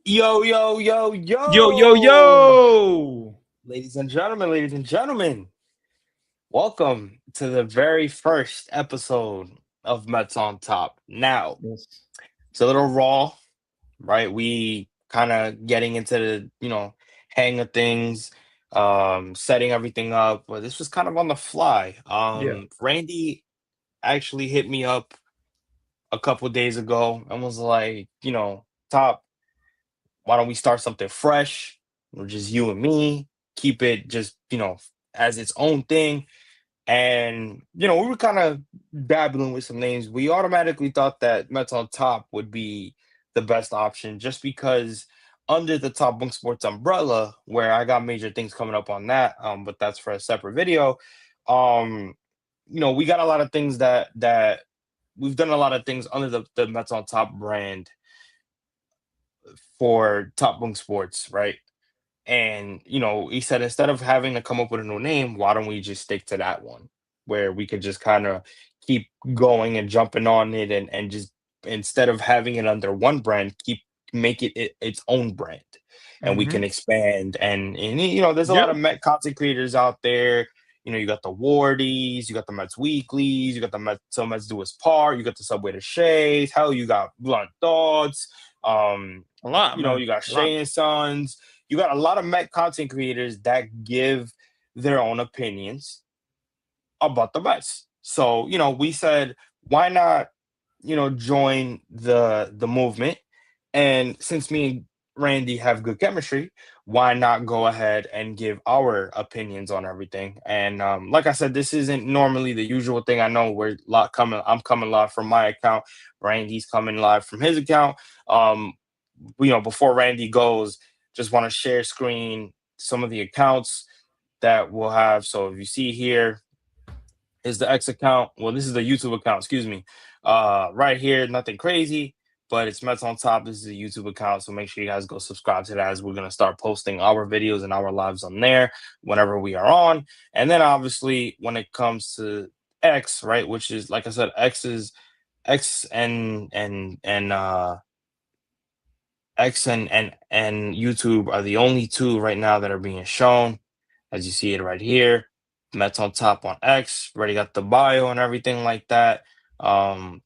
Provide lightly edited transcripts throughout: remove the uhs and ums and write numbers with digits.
Yo, yo, yo, Yo, yo, yo! yo! Ladies and gentlemen, welcome to the very first episode of Mets on Top. Now, Yes. it's a little raw, right? We kind of getting into the, hang of things, setting everything up, but this was kind of on the fly. Yeah. Randy actually hit me up a couple days ago and was like, Top, why don't we start something fresh or just you and me, keep it just as its own thing. And we were kind of dabbling with some names. We automatically thought that Mets on Top would be the best option just because under the Top Bunk Sports umbrella, where I got major things coming up on that, but that's for a separate video. um we got a lot of things that we've done a lot of things under the Mets on Top brand for Top Bunk Sports, right? And he said instead of having to come up with a new name, why don't we just stick to that one where we could just kind of keep going and jumping on it and just instead of having it under one brand, keep make it its own brand. And we can Mm-hmm. expand and there's a lot Yeah. of Met content creators out there. You got the Wardies, you got the Mets Weeklies, you got the Mets So Mets Do Us Part, you got the Subway to Shays, hell, you got Blunt Thoughts, A lot, man. you got A lot. Shay and Sons, you got a lot of Met content creators that give their own opinions about the Mets. So, we said, why not, join the movement? And since me and Randy have good chemistry, why not go ahead and give our opinions on everything? And like I said, this isn't normally the usual thing. I know I'm coming live from my account. Randy's coming live from his account. Um, before Randy goes, just want to share screen some of the accounts that we'll have. So if you see here is the X account. Well, this is the YouTube account, excuse me. Right here, nothing crazy, but it's Mets on Top. This is a YouTube account. So make sure you guys go subscribe to that as we're gonna start posting our videos and our lives on there whenever we are on. And then obviously when it comes to X, right, which is like I said, X and YouTube are the only two right now that are being shown. As you see it right here, Mets on Top on X. Already got the bio and everything like that. Um,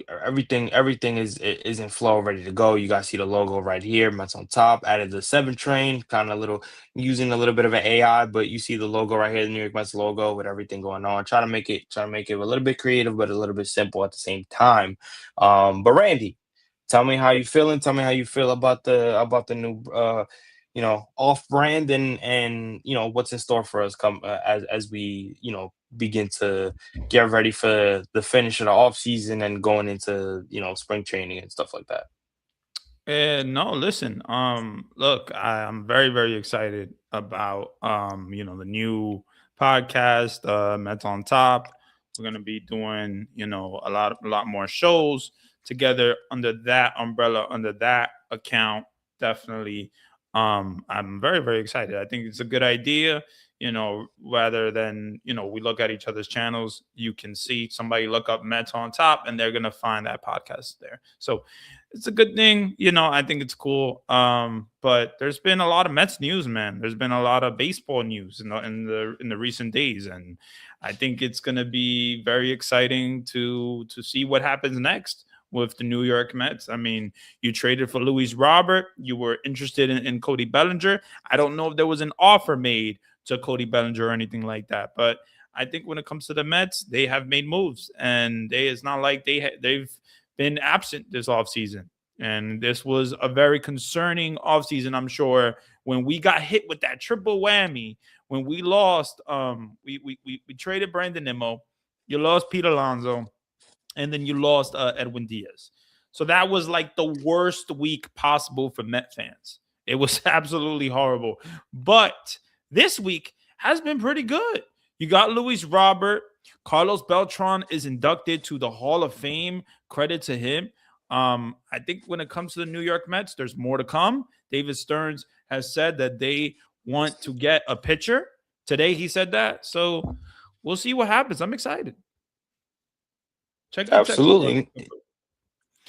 everything is in flow, ready to go. You guys see the logo right here, Mets on Top. Added the 7 train, kind of little using a little bit of an AI, but you see the logo right here, the New York Mets logo with everything going on. Try to make it a little bit creative, but a little bit simple at the same time. But Randy, tell me how you feeling. Tell me how you feel about the new off brand and what's in store for us come as we begin to get ready for the finish of the off season and going into spring training and stuff like that. No, listen. Look, I'm very, very excited about the new podcast, Mets on Top. We're gonna be doing, a lot more shows together under that umbrella, under that account. Definitely. I'm very, very excited. I think it's a good idea. Rather than, we look at each other's channels, you can see somebody look up Mets on Top and they're gonna find that podcast there. So it's a good thing. I think it's cool. But there's been a lot of Mets news, man. There's been a lot of baseball news in the recent days, and I think it's gonna be very exciting to see what happens next with the New York Mets. I mean, you traded for Luis Robert. You were interested in Cody Bellinger. I don't know if there was an offer made to Cody Bellinger or anything like that, but I think when it comes to the Mets, they have made moves, and it's not like they've been absent this offseason. And this was a very concerning offseason, I'm sure, when we got hit with that triple whammy, when we lost, we traded Brandon Nimmo, you lost Pete Alonso, and then you lost Edwin Diaz. So that was like the worst week possible for Met fans. It was absolutely horrible. But this week has been pretty good. You got Luis Robert. Carlos Beltran is inducted to the Hall of Fame. Credit to him. I think when it comes to the New York Mets, there's more to come. David Stearns has said that they want to get a pitcher. Today he said that. So we'll see what happens. I'm excited. Check the Absolutely.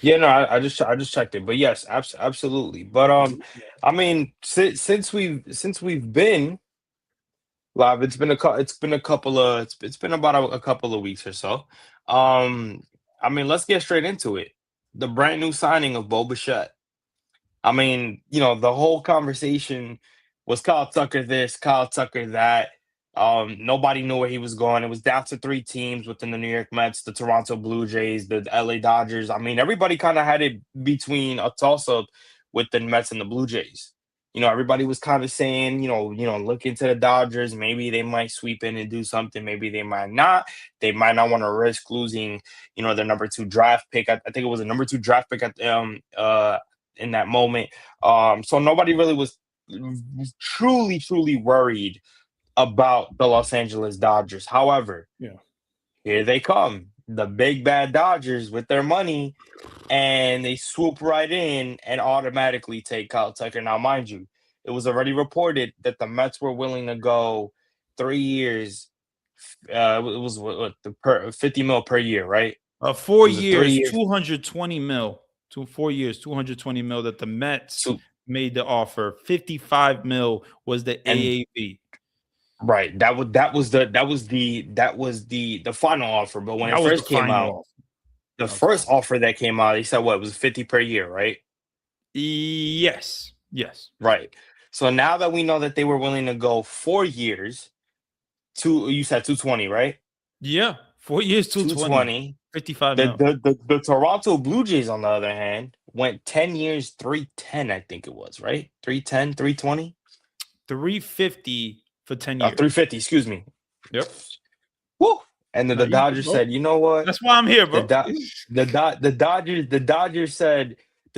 Yeah, no, I just checked it, but yes, absolutely. But I mean, since we've been live, it's been a couple of it's been about a couple of weeks or so. Um, I mean, let's get straight into it. The brand new signing of Bo Bichette. I mean, the whole conversation was Kyle Tucker this, Kyle Tucker that. Nobody knew where he was going. It was down to three teams within the New York Mets, the Toronto Blue Jays, the LA Dodgers. I mean, everybody kind of had it between a toss-up with the Mets and the Blue Jays. Everybody was kind of saying, look into the Dodgers. Maybe they might sweep in and do something. Maybe they might not. They might not want to risk losing, their number two draft pick. I think it was a number two draft pick at in that moment. So nobody really was truly, truly worried about the Los Angeles Dodgers. However, Yeah. here they come, the big bad Dodgers with their money, and they swoop right in and automatically take Kyle Tucker. Now, mind you, it was already reported that the Mets were willing to go 3 years. It was what the 50 mil per year, right? It Four was a three years, years. 220 mil. 4 years, 220 mil that the Mets So made the offer. 55 mil was the and AAV. right, that was the final offer. But when That it was the first came final out, offer. the That was the first final. offer that came out, he said what, it was 50 per year, right? Yes. Yes. Right. So now that we know that they were willing to go 4 years, you said 220, right? Yeah. 4 years, 220. 220. 55 The, mil. the the the Toronto Blue Jays, on the other hand, went 10 years, 310, I think it was, right? 310, 320? 350 for 10 years. 350, excuse me. Yep. Woo! And then No, the you good, Dodgers bro. said, you know what? That's why I'm here, The bro. Do- the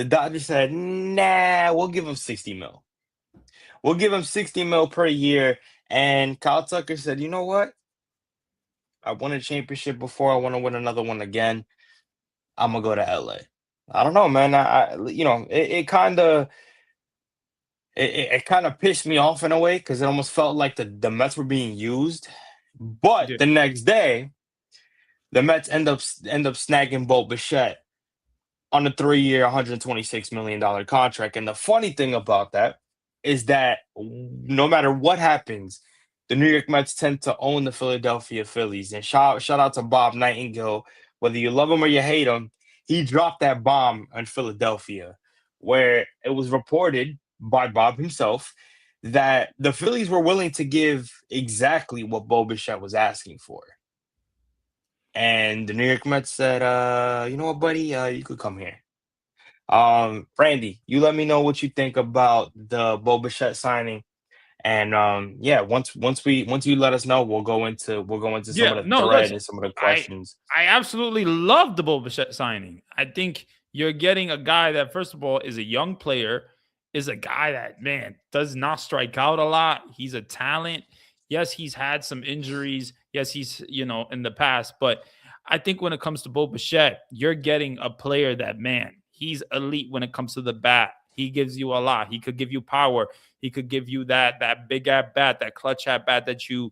Dodgers said, nah, we'll give him 60 mil. We'll give him 60 mil per year. And Kyle Tucker said, you know what? I won a championship before. I want to win another one again. I'm gonna go to LA. I don't know, man. It kind of pissed me off in a way because it almost felt like the Mets were being used. But Yeah. the next day, the Mets end up snagging Bo Bichette on a 3-year, $126 million contract. And the funny thing about that is that no matter what happens, the New York Mets tend to own the Philadelphia Phillies. And shout out to Bob Nightingale. Whether you love him or you hate him, he dropped that bomb in Philadelphia, where it was reported by Bob himself that the Phillies were willing to give exactly what Bo Bichette was asking for. And the New York Mets said, you know what, buddy, you could come here. Randy, you let me know what you think about the Bo Bichette signing. And yeah, once you let us know, we'll go into some Yeah. of the No, thread listen. and some of the I questions. I absolutely love the Bo Bichette signing. I think you're getting a guy that, first of all, is a young player, is a guy that, man, does not strike out a lot. He's a talent. Yes, he's had some injuries. Yes, he's, in the past. But I think when it comes to Bo Bichette, you're getting a player that, man, he's elite when it comes to the bat. He gives you a lot. He could give you power. He could give you that big at bat, that clutch at bat that you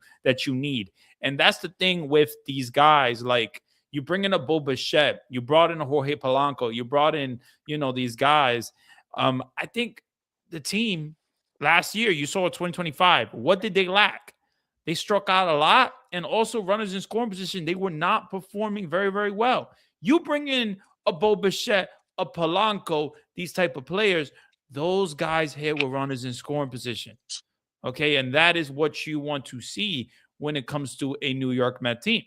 need. And that's the thing with these guys. Like, you bring in a Bo Bichette, you brought in a Jorge Polanco, you brought in, these guys. I think the team last year, you saw 2025. What did they lack? They struck out a lot, and also runners in scoring position, they were not performing very, very well. You bring in a Bo Bichette, a Polanco, these type of players, those guys here were runners in scoring position. Okay. And that is what you want to see when it comes to a New York Met team.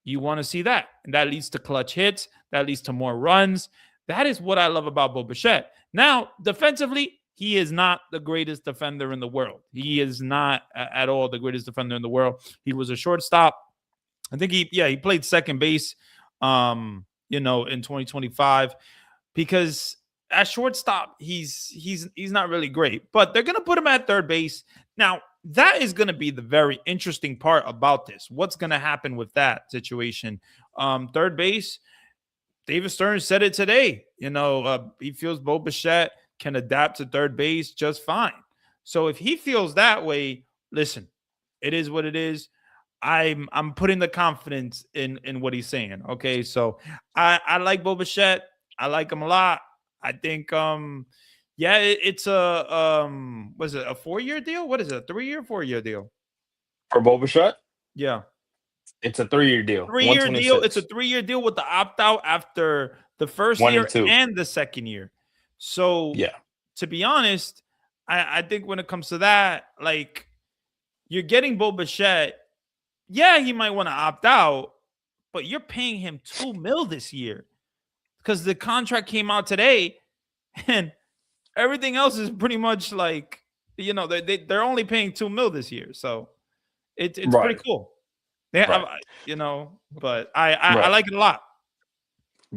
You want to see that. And that leads to clutch hits. That leads to more runs. That is what I love about Bo Bichette. Now, defensively, he is not the greatest defender in the world. He is not at all the greatest defender in the world. He was a shortstop. I think he played second base, in 2025, because at shortstop, he's not really great, but they're gonna put him at third base. Now, that is gonna be the very interesting part about this. What's gonna happen with that situation? Third base, David Stern said it today. He feels Bo Bichette can adapt to third base just fine. So if he feels that way, listen, it is what it is. I'm putting the confidence in what he's saying. Okay, so I like Bo Bichette. I like him a lot. I think yeah, it's a was it a 4-year deal? What is it? A 3-year, 4-year deal? For Boba Fett, Yeah. it's a 3-year deal, 3-year deal. It's a 126, 3-year deal with the opt out after the first 1 and year 2. and the second year. So Yeah, to be honest, I think when it comes to that, like you're getting Boba Fett, yeah, he might want to opt out, but you're paying him $2 million this year because the contract came out today, and everything else is pretty much like they're only paying $2 million this year, so it's pretty right, cool. Yeah, right, but I right. like it a lot.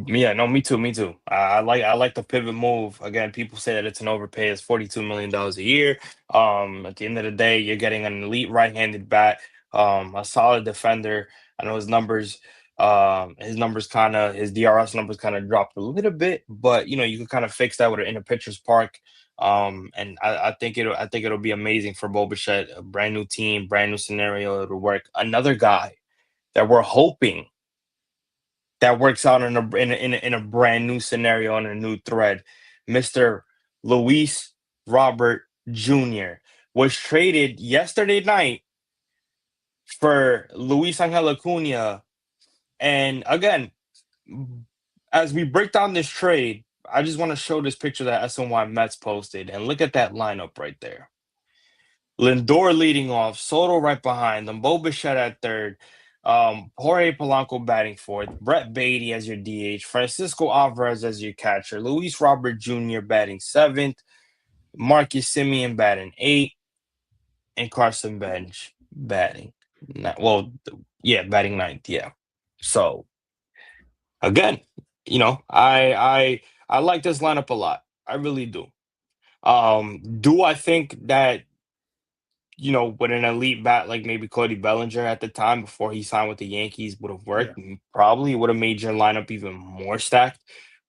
Yeah, no, me too, me too. I like the pivot move. Again, people say that it's an overpay. It's $42 million a year. At the end of the day, you're getting an elite right-handed bat, a solid defender. I know his DRS numbers kind of dropped a little bit, but you can kind of fix that with in a pitcher's park. And I think it'll be amazing for Boba Fett, a brand new team, brand new scenario. It'll work. Another guy that we're hoping that works out in a brand new scenario on a new thread. Mr. Luis Robert Jr. was traded yesterday night for Luis Angel Acuna. And again, as we break down this trade, I just want to show this picture that SNY Mets posted and look at that lineup right there. Lindor leading off, Soto right behind them, Bo Bichette at third, Jorge Polanco batting fourth, Brett Beatty as your DH, Francisco Alvarez as your catcher, Luis Robert Jr. batting seventh, Marcus Semien batting eighth, and Carson Bench batting batting ninth. Yeah. So again, I like this lineup a lot. I really do. Do I think that with an elite bat like maybe Cody Bellinger at the time before he signed with the Yankees would have Yeah. worked? Probably would have made your lineup even more stacked.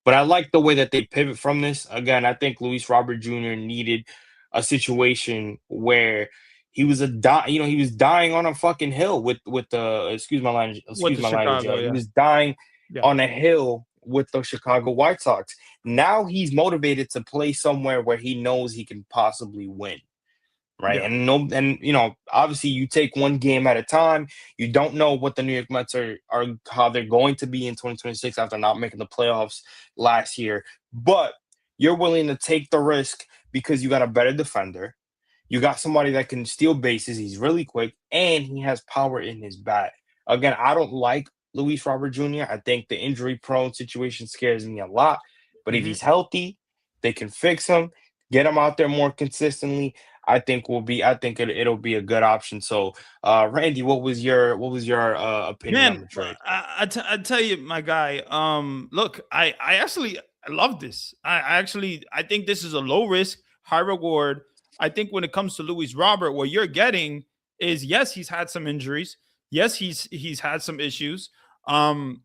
But I like the way that they pivot from this. Again, I think Luis Robert Jr. needed a situation where he was dying on a fucking hill with the With excuse the my language. Chicago, He yeah. was dying Yeah. on a hill with the Chicago White Sox. Now he's motivated to play somewhere where he knows he can possibly win. Right. Yeah. And obviously you take one game at a time. You don't know what the New York Mets are how they're going to be in 2026 after not making the playoffs last year. But you're willing to take the risk because you got a better defender. You got somebody that can steal bases. He's really quick and he has power in his bat. Again, I don't like Luis Robert Jr. I think the injury prone situation scares me a lot. But if Mhm. he's healthy, they can fix him, get him out there more consistently. I think it'll be a good option. So, Randy, what was your opinion on Man, the trade? I tell you, my guy. Look, I actually love this. I think this is a low risk, high reward. I think when it comes to Luis Robert, what you're getting is yes, he's had some injuries. Yes, he's had some issues. Um,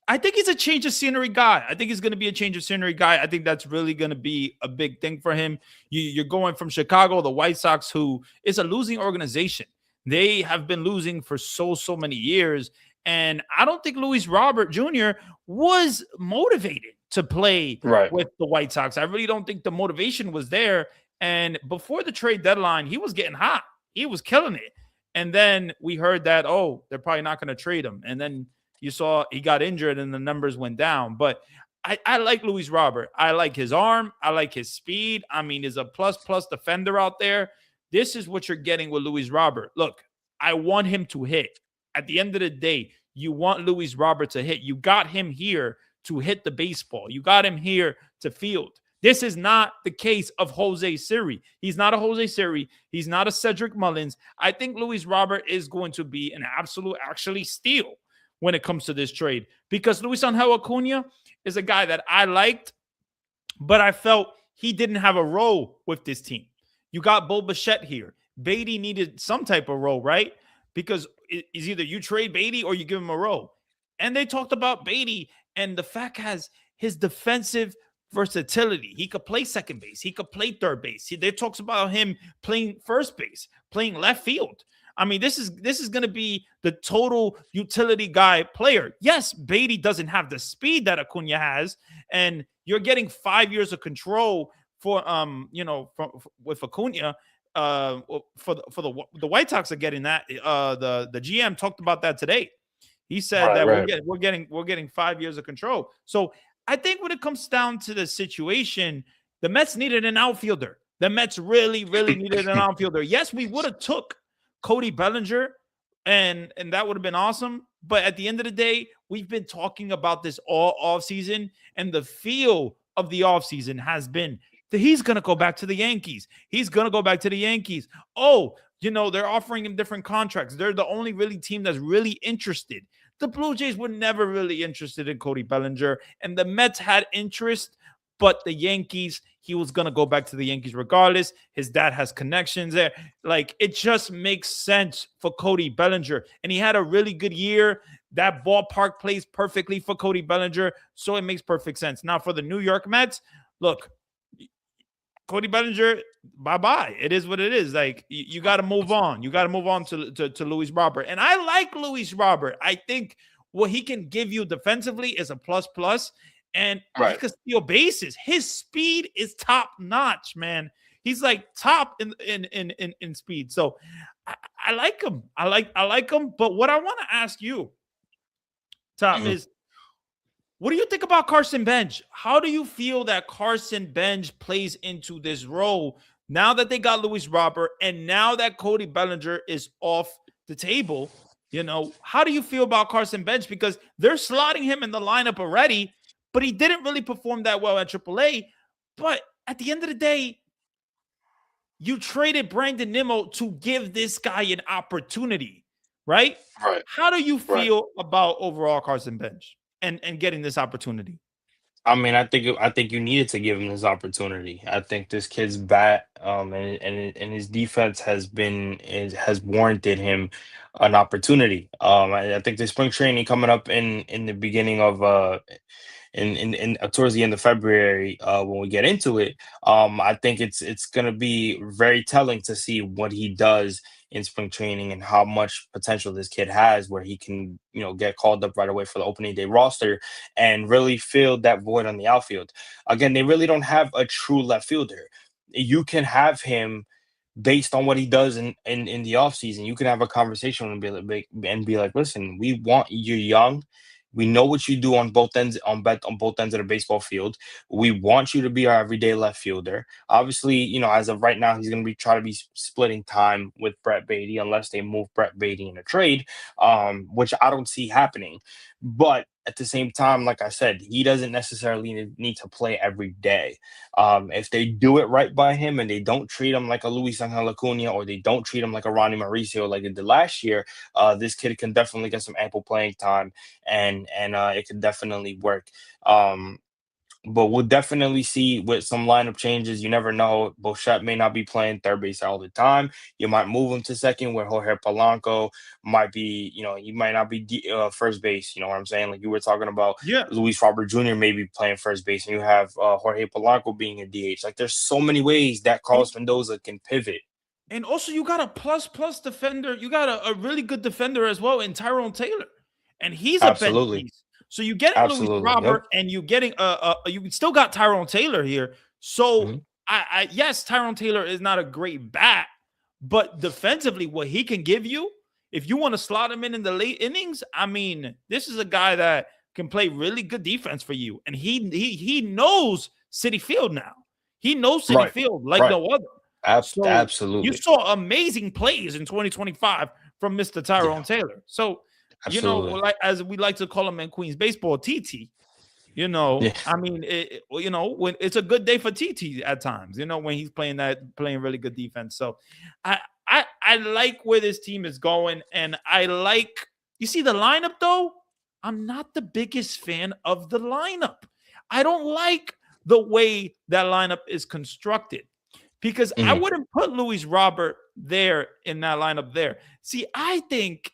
I think he's a change of scenery guy. I think he's going to be a change of scenery guy. I think that's really going to be a big thing for him. You're going from Chicago, the White Sox, who is a losing organization. They have been losing for so many years. And I don't think Luis Robert Jr. was motivated to play Right. with the White Sox. I really don't think the motivation was there. And before the trade deadline, he was getting hot. He was killing it. And then we heard that, oh, they're probably not going to trade him. And then you saw he got injured and the numbers went down. But I like Luis Robert. I like his arm. I like his speed. I mean, he's a plus defender out there. This is what you're getting with Luis Robert. Look, I want him to hit. At the end of the day, you want Luis Robert to hit. You got him here to hit the baseball. You got him here to field. This is not the case of Jose Siri. He's not a Jose Siri. He's not a Cedric Mullins. I think Luis Robert is going to be an absolute actually steal when it comes to this trade because Luis Angel Acuna is a guy that I liked, but I felt he didn't have a role with this team. You got Bo Bichette here. Beatty needed some type of role, right? Because it's either you trade Beatty or you give him a role. And they talked about Beatty, and the fact has his defensive versatility. He could play second base. He could play third base. They talks about him playing first base, playing left field. I mean, this is going to be the total utility guy player. Yes, Beatty doesn't have the speed that Acuna has, and you're getting 5 years of control for with Acuna. For the White Sox are getting that. The GM talked about that today. He said that we're getting 5 years of control. So I think when it comes down to the situation, the Mets needed an outfielder. The Mets really, really needed an outfielder. Yes, we would have took Cody Bellinger, and that would have been awesome. But at the end of the day, we've been talking about this all offseason, and the feel of the offseason has been that he's going to go back to the Yankees. He's going to go back to the Yankees. Oh, they're offering him different contracts. They're the only really team that's really interested. The Blue Jays were never really interested in Cody Bellinger, and the Mets had interest, but the Yankees, he was going to go back to the Yankees regardless. His dad has connections there. Like, it just makes sense for Cody Bellinger, and he had a really good year. That ballpark plays perfectly for Cody Bellinger, so it makes perfect sense. Now, for the New York Mets, look, Cody Bellinger, bye-bye. It is what it is. Like, you got to move on. You got to move on to Luis Robert. And I like Luis Robert. I think what he can give you defensively is a plus. And he can steal bases. His speed is top notch, man. He's like top in speed. So I like him. I like him. But what I want to ask you, Tom, is what do you think about Carson Bench? How do you feel that Carson Bench plays into this role now that they got Luis Robert and now that Cody Bellinger is off the table? How do you feel about Carson Bench? Because they're slotting him in the lineup already, but he didn't really perform that well at AAA. But at the end of the day, you traded Brandon Nimmo to give this guy an opportunity, right? Right. How do you feel about overall Carson Bench and getting this opportunity? I mean, I think you needed to give him this opportunity. I think this kid's bat, and his defense has warranted him an opportunity. I think the spring training coming up in the beginning of in towards the end of February, when we get into it, I think it's gonna be very telling to see what he does in spring training and how much potential this kid has, where he can get called up right away for the opening day roster and really fill that void on the outfield. Again, they really don't have a true left fielder. You can have him based on what he does in the offseason. You can have a conversation and be like, listen, we want you young. We know what you do on both ends of the baseball field. We want you to be our everyday left fielder. Obviously, as of right now, he's going to try to be splitting time with Brett Baty unless they move Brett Baty in a trade, which I don't see happening. But at the same time, like I said, he doesn't necessarily need to play every day. If they do it right by him and they don't treat him like a Luis Angel Acuna or they don't treat him like a Ronnie Mauricio like they did last year, this kid can definitely get some ample playing time and it can definitely work. But we'll definitely see with some lineup changes. You never know. Bichette may not be playing third base all the time. You might move him to second, where Jorge Polanco might be, he might not be first base. You know what I'm saying? Like you were talking about, Luis Robert Jr. may be playing first base, and you have Jorge Polanco being a DH. Like there's so many ways that Carlos Mendoza can pivot. And also, you got a plus defender. You got a really good defender as well in Tyrone Taylor, and he's a bench piece. So you get Luis Robert, and you getting you still got Tyrone Taylor here. So yes, Tyrone Taylor is not a great bat, but defensively, what he can give you, if you want to slot him in the late innings, I mean, this is a guy that can play really good defense for you, and he knows Citi Field now. He knows Citi Field like no other. Absolutely. You saw amazing plays in 2025 from Mr. Tyrone Taylor. So. Absolutely. Like as we like to call him in Queens baseball, TT. I mean, when it's a good day for TT at times. When he's playing really good defense. So, I like where this team is going, and I like. You see the lineup though. I'm not the biggest fan of the lineup. I don't like the way that lineup is constructed because I wouldn't put Luis Robert there in that lineup there. See, I think.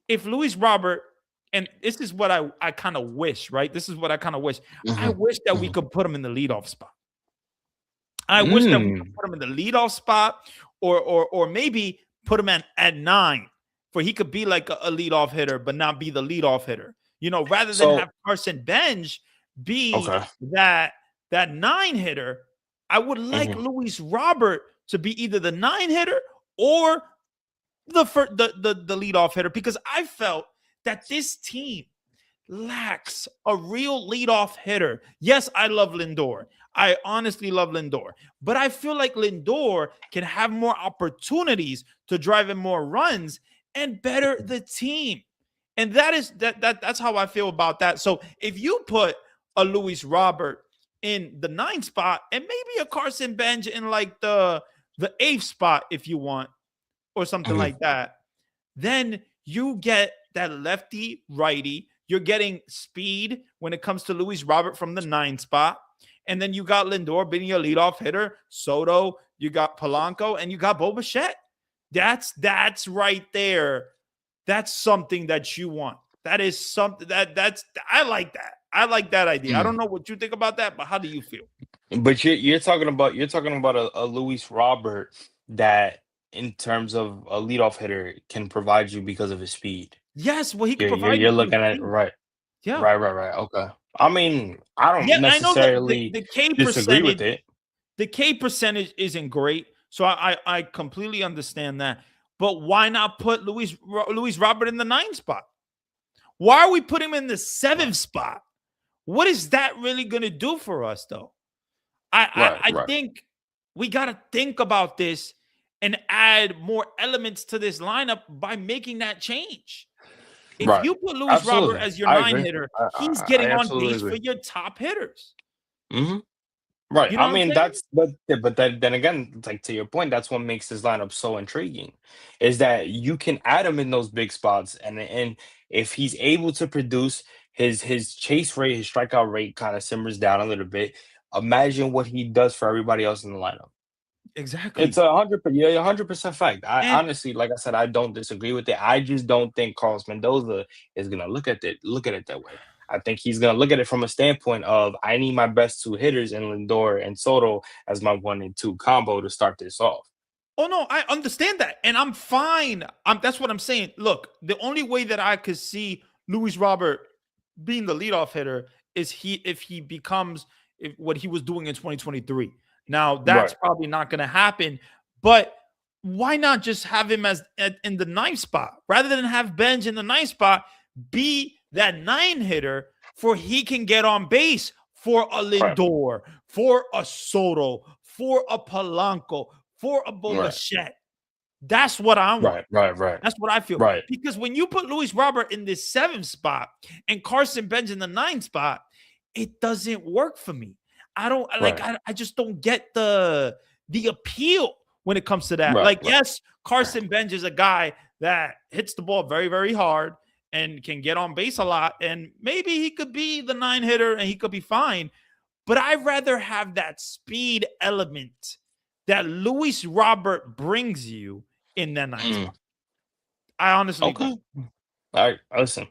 If Luis Robert, and this is what I kind of wish, right? This is what I kind of wish. I wish that we could put him in the leadoff spot. I wish that we could put him in the leadoff spot or maybe put him at 9 for he could be like a leadoff hitter, but not be the leadoff hitter. Rather than have Carson Bench be Okay. that 9 hitter, I would like Hmm. Luis Robert to be either the 9 hitter or the leadoff hitter, because I felt that this team lacks a real leadoff hitter. Yes, I love Lindor. I honestly love Lindor, but I feel like Lindor can have more opportunities to drive in more runs and better the team. And that's how I feel about that. So if you put a Luis Robert in the 9 spot and maybe a Carson Bench in like the 8th spot if you want, or something Hmm. like that, then you get that lefty righty. You're getting speed when it comes to Luis Robert from the 9 spot. And then you got Lindor being a leadoff hitter, Soto, you got Polanco, and you got Bo Bichette. That's right there. That's something that you want. That is something that's I like that. I like that idea. I don't know what you think about that, but how do you feel? But you're talking about a Luis Robert that, in terms of a leadoff hitter, can provide you because of his speed. Yes, well, he could You're provide you you're for the looking at it speed. right. Yeah. Right. Okay. I mean, I don't Yeah, I know that the, necessarily the K disagree with percentage it. the K percentage isn't great, so I completely understand that. But why not put Luis Robert in the 9 spot? Why are we putting him in the Right. 7th spot? What is that really going to do for us, though? Right. I Right. think we got to think about this and add more elements to this lineup by making that change. If Right. you put Luis Robert Absolutely. as your I nine agree. hitter, he's I getting on absolutely base for agree. your top hitters. Hmm. Right. You know I what I'm mean, saying? but then again, like, to your point, that's what makes this lineup so intriguing, is that you can add him in those big spots, and if he's able to produce, his chase rate, his strikeout rate kind of simmers down a little bit. Imagine what he does for everybody else in the lineup. It's Exactly. 100% fact. I And honestly, like I said, I don't disagree with it. I just don't think Carlos Mendoza is gonna look at it that way. I think he's gonna look at it from a standpoint of, I need my best two hitters in Lindor and Soto as my 1 and 2 combo to start this off. oh no, I understand that, and I'm fine. That's what I'm saying. Look, the only way that I could see Luis Robert being the leadoff hitter is if he becomes what he was doing in 2023. Now that's Right. probably not going to happen, but why not just have him in the 9th spot rather than have Benj in the 9th spot? Be that 9 hitter for he can get on base for a Right. Lindor, for a Soto, for a Polanco, for a Right. Bobachette. That's what I want. Right. That's what I feel. Right. Because when you put Luis Robert in this 7th spot and Carson Bench in the 9th spot, it doesn't work for me. I don't like. Right. I just don't get the appeal when it comes to that. Right. Like, yes, Carson Bench is a guy that hits the ball very, very hard and can get on base a lot, and maybe he could be the 9 hitter and he could be fine. But I'd rather have that speed element that Luis Robert brings you in that 9th spot. Mm. I honestly do. Okay. All right. Listen,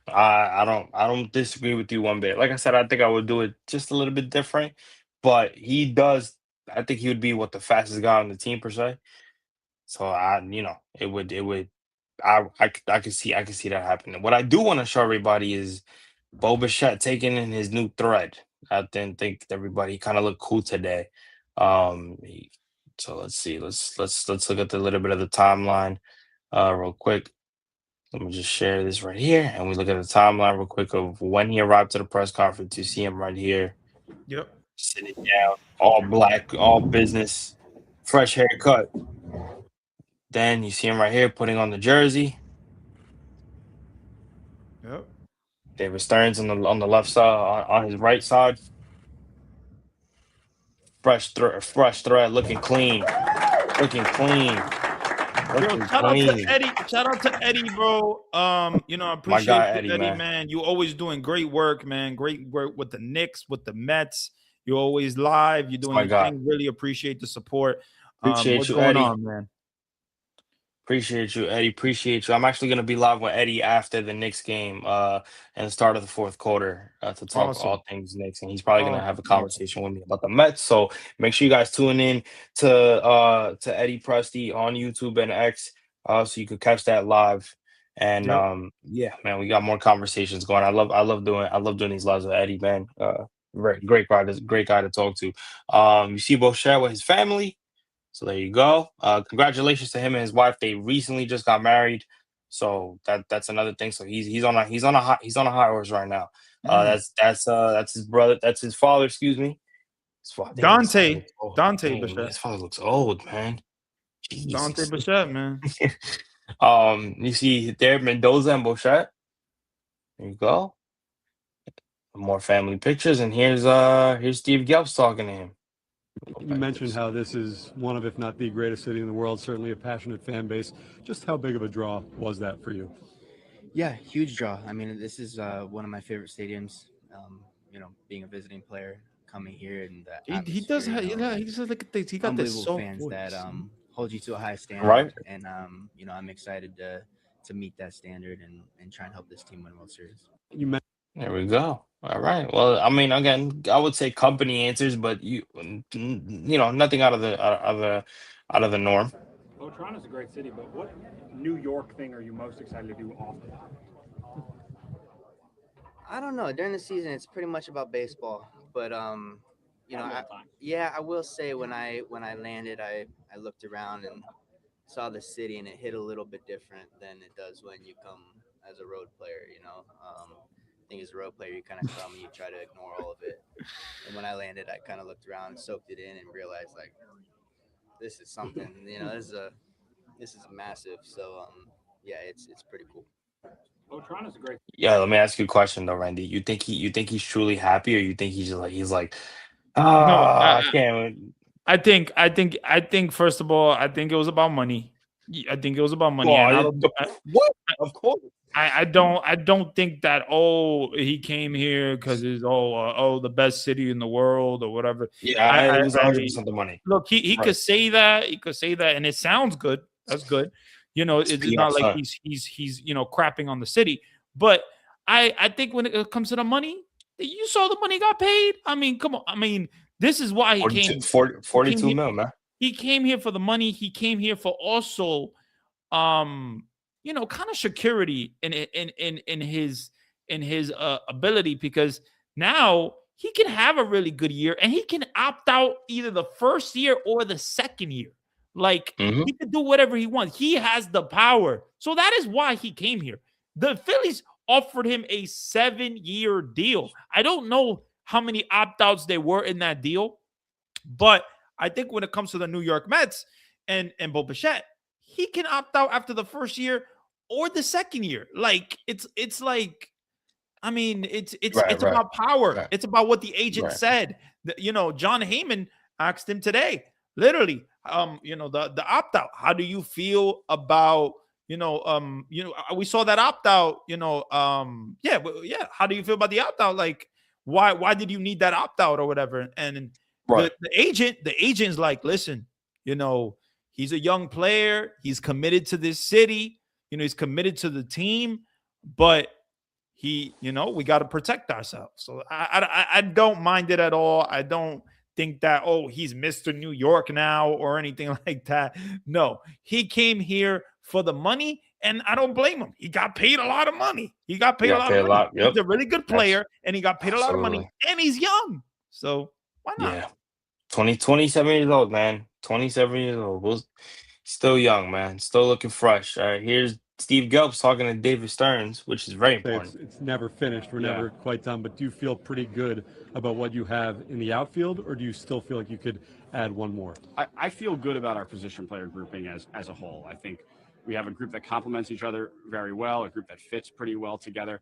I don't disagree with you one bit. Like I said, I think I would do it just a little bit different, but he does. I think he would be what, the fastest guy on the team per se. So it would. I can see that happening. What I do want to show everybody is Bo Bichette taking in his new thread. I didn't think everybody kind of looked cool today. So let's see. Let's look at the little bit of the timeline real quick. Let me just share this right here, and we look at the timeline real quick of when he arrived to the press conference. You see him right here, Yep. sitting down, all black, all business, fresh haircut. Then you see him right here putting on the jersey. Yep. David Stearns on the left side, on his right side. Fresh thread, looking clean, Yo, looking shout out to clean. Eddie. Shout out to Eddie, bro. I My appreciate guy you, Eddie, Eddie, man. man. You always doing great work, man. Great work with the Knicks, with the Mets. You're always live. You're It's doing my your guy. thing. Really appreciate the support. Appreciate What's you, going Eddie. on, man? Appreciate you, Eddie. Appreciate you. I'm actually gonna be live with Eddie after the Knicks game, and the start of the fourth quarter, to talk Awesome. all things Knicks, and he's probably gonna have a Awesome. conversation with me about the Mets. So make sure you guys tune in to Eddie Presti on YouTube and X, so you can catch that live. And yeah, man, we got more conversations going. I love doing these lives with Eddie, man. Great guy to talk to. You see Bochet with his family. So there you go. Congratulations to him and his wife. They recently just got married. So that's another thing. So he's on a high horse right now. That's his brother. That's his father. Excuse me. His father, damn, his father Dante, looks old. Dante Dang, Bichette, his father looks old, man. Dante Jesus. Bichette, man. You see there Mendoza and Bochet. There you go. More family pictures, and here's Steve Gelbs talking to him. You mentioned how this is one of, if not the greatest city in the world, certainly a passionate fan base. Just how big of a draw was that for you? Yeah, huge draw. I mean, this is one of my favorite stadiums. Being a visiting player, coming here and the He does atmosphere, have, yeah, he just look at this. He got this unbelievable soft fans voice. that hold you to a high standard. Right. And I'm excited to meet that standard and try and help this team win World Series. You mentioned There we go. All right. Well, I mean, again, I would say company answers, but nothing out of the norm. Well, Toronto's a great city, but what New York thing are you most excited to do often? I don't know. During the season, it's pretty much about baseball. But I will say when I landed, I looked around and saw the city, and it hit a little bit different than it does when you come as a road player. I think as a road player, you kind of come and you try to ignore all of it. And when I landed, I kind of looked around, soaked it in, and realized like this is something. This is massive. So yeah, it's pretty cool. Well, Toronto's a great. Yeah, let me ask you a question though, Randy. You think he's truly happy, or you think he's like, No, I can't. I think first of all, I think it was about money. I think it was about money. What? Of course. I don't think that he came here because it's the best city in the world or whatever. Yeah, it was 100% the money. Look, he Right. could say that. He could say that, and it sounds good. That's good. It's not like he's crapping on the city. But I think when it comes to the money, you saw the money got paid. I mean, come on. I mean, this is why he came. 42 mil, man. He came here for the money. He came here for also, kind of security in his ability, because now he can have a really good year and he can opt out either the first year or the second year. Like he can do whatever he wants. He has the power. So that is why he came here. The Phillies offered him a 7-year deal. I don't know how many opt-outs there were in that deal, but I think when it comes to the New York Mets and Bo Bichette, he can opt out after the first year or the second year. Like it's like, I mean, it's about power. Right. It's about what the agent said. John Heyman asked him today, literally, the opt out. How do you feel about we saw that opt out. How do you feel about the opt out? Like, why did you need that opt out or whatever? And the agent's like, listen, he's a young player. He's committed to this city. He's committed to the team, but we got to protect ourselves. So I don't mind it at all. I don't think that, he's Mr. New York now or anything like that. No, he came here for the money, and I don't blame him. He got paid a lot of money. He's a really good player, and he got paid a lot of money, and he's young. So why not? Yeah. 27 years old, man. 27 years old. Still young, man. Still looking fresh. All right, here's Steve Gelbs talking to David Stearns, which is very important. It's never finished. We're never quite done. But do you feel pretty good about what you have in the outfield, or do you still feel like you could add one more? I feel good about our position player grouping as a whole. I think we have a group that complements each other very well, a group that fits pretty well together.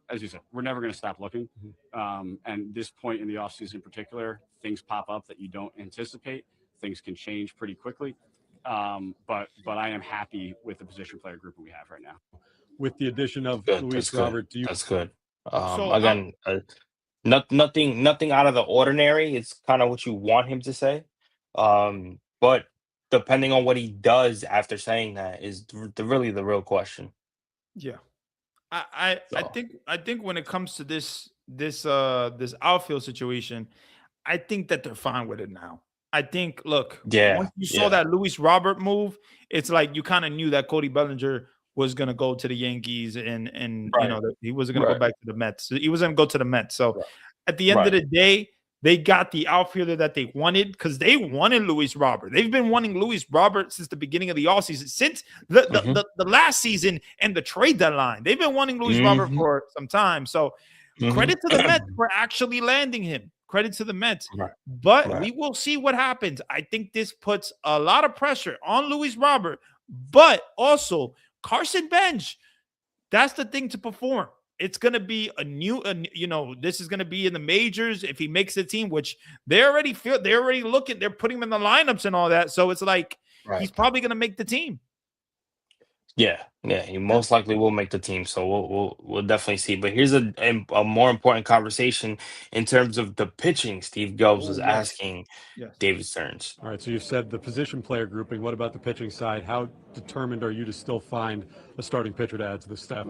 As you said, we're never going to stop looking. And this point in the offseason in particular, things pop up that you don't anticipate. Things can change pretty quickly. But I am happy with the position player group that we have right now. With the addition of Luis Robert, that's good. Nothing out of the ordinary. It's kind of what you want him to say. But depending on what he does after saying that is really the real question. Yeah. I think when it comes to this outfield situation, I think that they're fine with it now. I think, look, once you saw that Luis Robert move, it's like you kind of knew that Cody Bellinger was going to go to the Yankees and Right. you know, he wasn't going to Right. go back to the Mets. He was going to go to the Mets. So Right. at the end of Right. the day, they got the outfielder that they wanted because they wanted Luis Robert. They've been wanting Luis Robert since the beginning of the offseason, since the last season and the trade deadline. They've been wanting Luis Robert for some time. So credit to the Mets for actually landing him. Credit to the Mets. Right. But Right. we will see what happens. I think this puts a lot of pressure on Luis Robert, but also Carson Bench. That's the thing to perform. It's going to be this is going to be in the majors if he makes the team, which they're already looking, they're putting him in the lineups and all that. So it's like he's probably going to make the team. Yeah, he most likely will make the team. So we'll definitely see. But here's a more important conversation in terms of the pitching. Steve Gelbs was asking David Stearns. All right, so you said the position player grouping. What about the pitching side? How determined are you to still find a starting pitcher to add to the staff?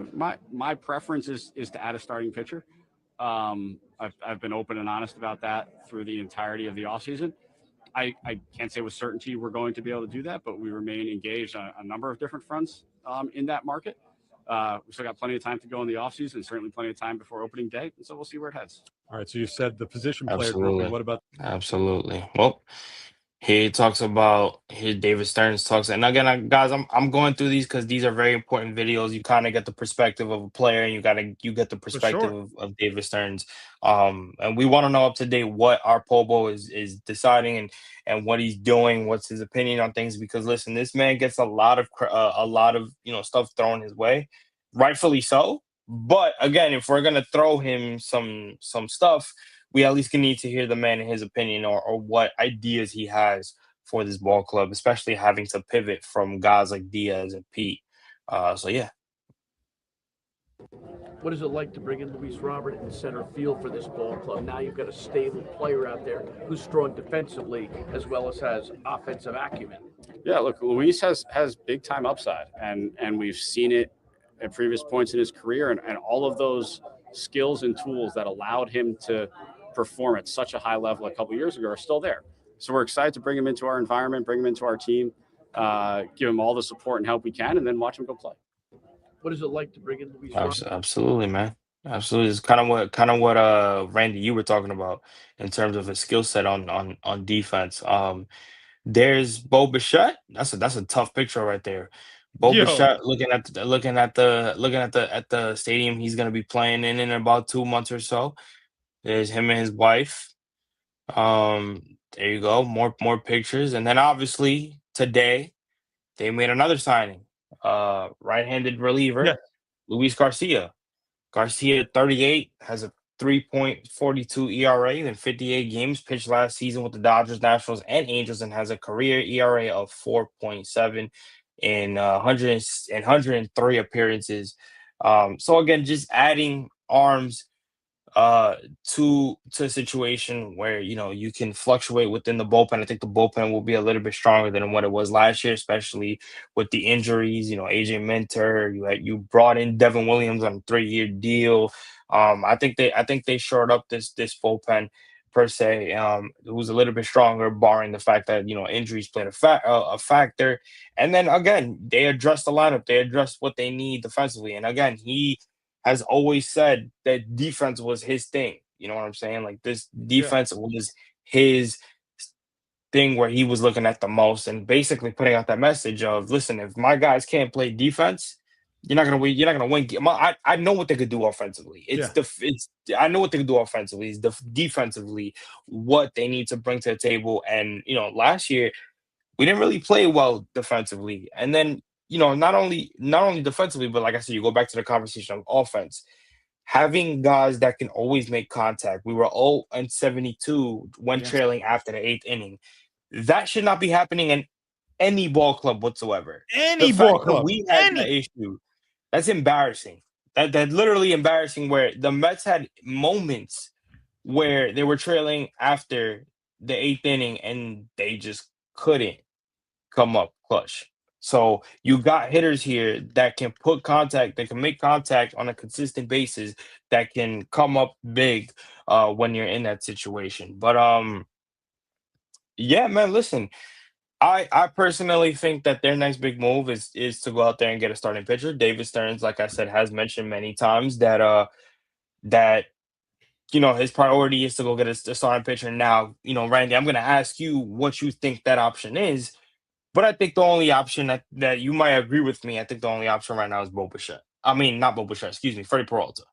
My preference is to add a starting pitcher. I've been open and honest about that through the entirety of the offseason. I can't say with certainty we're going to be able to do that, but we remain engaged on a number of different fronts in that market. We still got plenty of time to go in the offseason, and certainly plenty of time before opening day, and so we'll see where it heads. All right, so you said the position player grouping. What about? Absolutely. Well, he talks about David Stearns talks, and again, guys, I'm going through these because these are very important videos. You kind of get the perspective of a player, and you get the perspective of David Stearns. And we want to know up to date what our Pobo is deciding and what he's doing, what's his opinion on things. Because listen, this man gets a lot of stuff thrown his way, rightfully so. But again, if we're gonna throw him some stuff, we at least need to hear the man and his opinion or what ideas he has for this ball club, especially having to pivot from guys like Diaz and Pete. So yeah. What is it like to bring in Luis Robert in center field for this ball club? Now you've got a stable player out there who's strong defensively as well as has offensive acumen. Yeah, look, Luis has big time upside, and we've seen it at previous points in his career, and all of those skills and tools that allowed him to perform at such a high level a couple of years ago are still there. So we're excited to bring him into our environment, bring him into our team, give him all the support and help we can, and then watch him go play. What is it like to bring in Luis Robert? Absolutely, man. Absolutely. It's kind of what Randy, you were talking about in terms of his skill set on defense. There's Bo Bichette. That's a tough picture right there. Bo Bichette looking at the stadium he's gonna be playing in about 2 months or so. There's him and his wife. There you go. More pictures. And then obviously today they made another signing. Right-handed reliever, Luis Garcia. Garcia, 38, has a 3.42 ERA in 58 games pitched last season with the Dodgers, Nationals, and Angels, and has a career ERA of 4.7 in 103 appearances. So again, just adding arms to a situation where you can fluctuate within the bullpen. I think the bullpen will be a little bit stronger than what it was last year, especially with the injuries. AJ Minter, you brought in Devin Williams on a 3-year deal. I think they shored up this bullpen per se. It was a little bit stronger, barring the fact that injuries played a factor. And then again, they addressed the lineup. They addressed what they need defensively. And again, he has always said that defense was his thing. You know what I'm saying? Like, this defense was his thing where he was looking at the most and basically putting out that message of, listen, if my guys can't play defense, you're not gonna win. You're not gonna win. I know what they could do offensively. I know what they could do offensively. It's defensively what they need to bring to the table. And last year we didn't really play well defensively. And then not only defensively, but like I said, you go back to the conversation of offense. Having guys that can always make contact. We were 0-72 when trailing after the 8th inning. That should not be happening in any ball club whatsoever. Any ball club. We had that issue. That's embarrassing. That literally embarrassing, where the Mets had moments where they were trailing after the 8th inning and they just couldn't come up clutch. So you got hitters here that can put contact, that can make contact on a consistent basis, that can come up big when you're in that situation. But yeah, man, listen, I personally think that their next big move is to go out there and get a starting pitcher. David Stearns, like I said, has mentioned many times that that his priority is to go get a starting pitcher. Now, Randy, I'm gonna ask you what you think that option is, but I think the only option that you might agree with me, I think the only option right now is Bo Bichette. I mean, not Bo Bichette, excuse me, Freddie Peralta.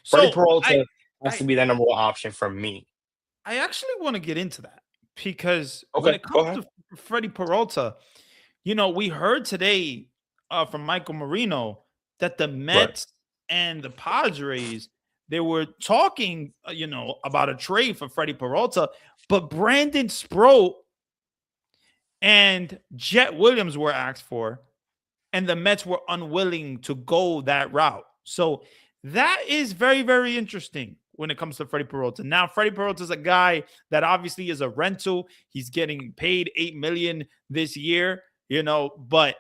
Freddie So Peralta has I to be that number one option for me. I actually want to get into that because when Okay, it go comes ahead. to Freddie Peralta, we heard today from Michael Marino that the Right. Mets and the Padres, they were talking, about a trade for Freddie Peralta, but Brandon Sproat and Jet Williams were asked for, and the Mets were unwilling to go that route. So that is very, very interesting when it comes to Freddie Peralta. Now, Freddie Peralta is a guy that obviously is a rental. He's getting paid $8 million this year, but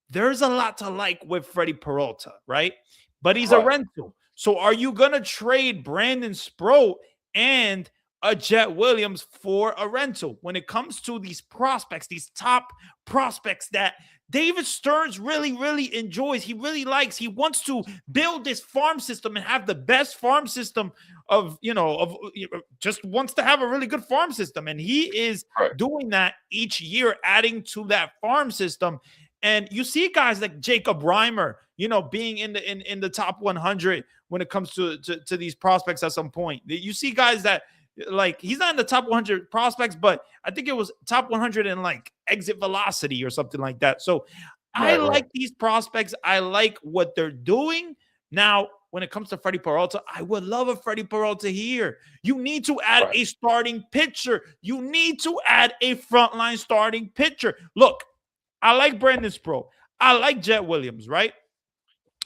there's a lot to like with Freddie Peralta, right? But he's a Right. rental. So are you going to trade Brandon Sproat and a Jet Williams for a rental when it comes to these prospects, these top prospects that David Stearns really, really enjoys? He really likes. He wants to build this farm system and have the best farm system just wants to have a really good farm system. And he is Right. doing that each year, adding to that farm system. And you see guys like Jacob Reimer, being in the top 100 when it comes to these prospects at some point. You see guys that, like, he's not in the top 100 prospects, but I think it was top 100 in like exit velocity or something like that. So I Right, like right. these prospects. I like what they're doing. Now, when it comes to Freddie Peralta, I would love a Freddie Peralta here. You need to add Right. a starting pitcher. You need to add a frontline starting pitcher. Look, I like Brandon Sproat. I like Jet Williams, right?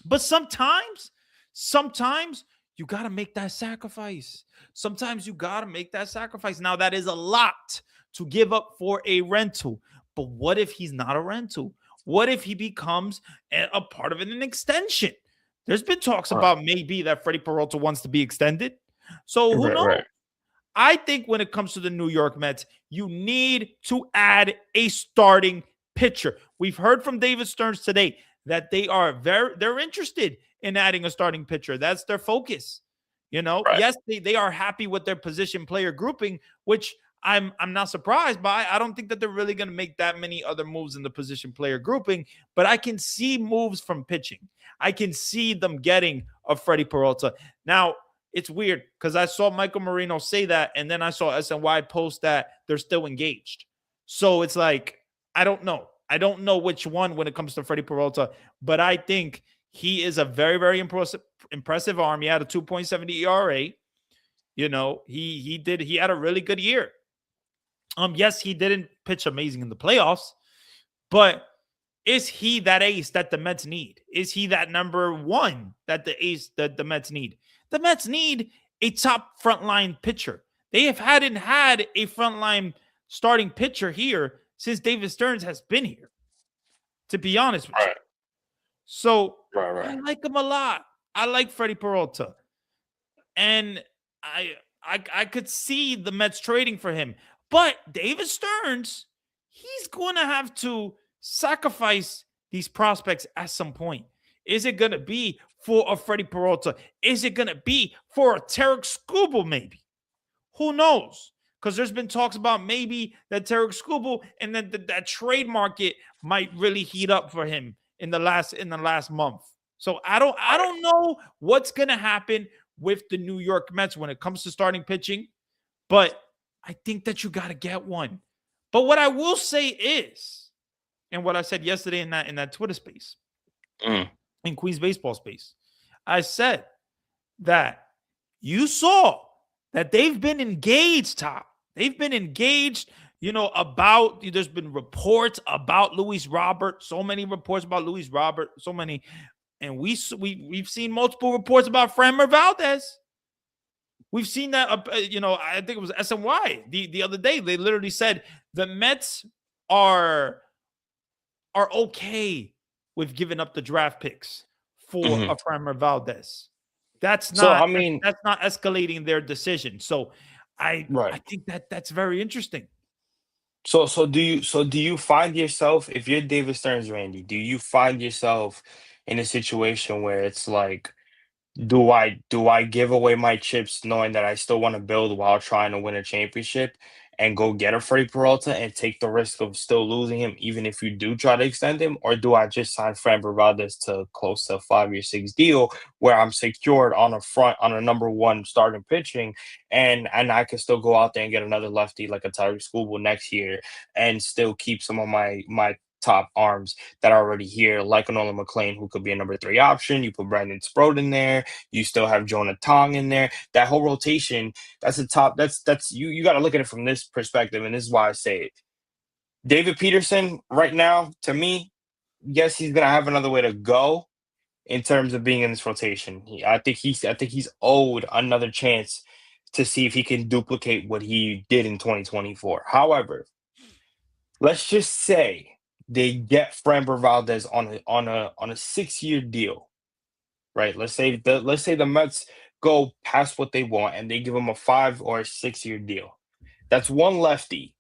But sometimes you got to make that sacrifice. Sometimes you got to make that sacrifice. Now, that is a lot to give up for a rental. But what if he's not a rental? What if he becomes a part of an extension? There's been talks Right. about maybe that Freddie Peralta wants to be extended. So who Right, knows? right. I think when it comes to the New York Mets, you need to add a starting pitcher. We've heard from David Stearns today that they're interested in adding a starting pitcher. That's their focus. Right. Yes, they are happy with their position player grouping, which I'm not surprised by. I don't think that they're really going to make that many other moves in the position player grouping, but I can see moves from pitching. I can see them getting a Freddie Peralta. Now, it's weird because I saw Michael Marino say that, and then I saw SNY post that they're still engaged. So it's like, I don't know. I don't know which one when it comes to Freddie Peralta, but I think he is a very, very impressive arm. He had a 2.70 ERA. He had a really good year. Yes, he didn't pitch amazing in the playoffs, but is he that ace that the Mets need? Is he that number one that the Mets need? The Mets need a top frontline pitcher. They hadn't had a frontline starting pitcher here since David Stearns has been here, to be honest with you. Right. So Right. I like him a lot. I like Freddie Peralta. And I could see the Mets trading for him. But David Stearns, he's going to have to sacrifice these prospects at some point. Is it going to be for a Freddie Peralta? Is it going to be for a Tarek Skubal maybe? Who knows? Because there's been talks about maybe that Tarek Skubal and then that trade market might really heat up for him in the last month. So I don't know what's going to happen with the New York Mets when it comes to starting pitching, but I think that you got to get one. But what I will say is, and what I said yesterday in that Twitter space, in Queens baseball space, I said that you saw that they've been engaged, Top. They've been engaged, about, there's been reports about Luis Robert, so many reports about Luis Robert, so many. And we've seen multiple reports about Framber Valdez. We've seen that, I think it was SNY the other day. They literally said the Mets are okay with giving up the draft picks for a Framber Valdez. That's not escalating their decision. So I think that's very interesting. So do you find yourself, if you're David Stearns, Randy, do you find yourself in a situation where it's like, do I give away my chips knowing that I still want to build while trying to win a championship and go get a Freddie Peralta and take the risk of still losing him even if you do try to extend him? Or do I just sign Framber Valdez to close to a 5-year, 6 deal where I'm secured on a front on a number one starting pitching and I can still go out there and get another lefty like a Tyreek Skubal next year and still keep some of my top arms that are already here, like a Nolan McLean, who could be a number 3 option. You put Brandon Sproat in there. You still have Jonah Tong in there. That whole rotation, that's the top. That's you got to look at it from this perspective, and this is why I say it. David Peterson, right now, to me, yes, he's gonna have another way to go in terms of being in this rotation. I think he's owed another chance to see if he can duplicate what he did in 2024. However, let's just say they get Framber Valdez on a 6-year deal, right? Let's say the Mets go past what they want and they give him a 5 or a 6-year deal. That's one lefty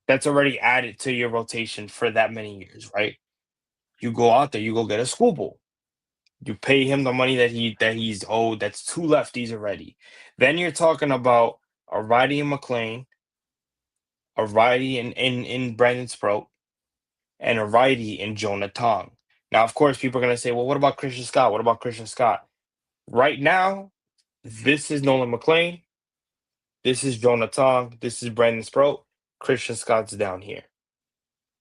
that's already added to your rotation for that many years, right? You go out there, you go get a Skubal. You pay him the money that he's owed. That's 2 lefties already. Then you're talking about a righty in McLean, a righty in Brandon Sproat, and a righty in Jonah Tong. Now, of course, people are going to say, well, what about Christian Scott? What about Christian Scott? Right now, this is Nolan McLean. This is Jonah Tong. This is Brandon Sproat. Christian Scott's down here.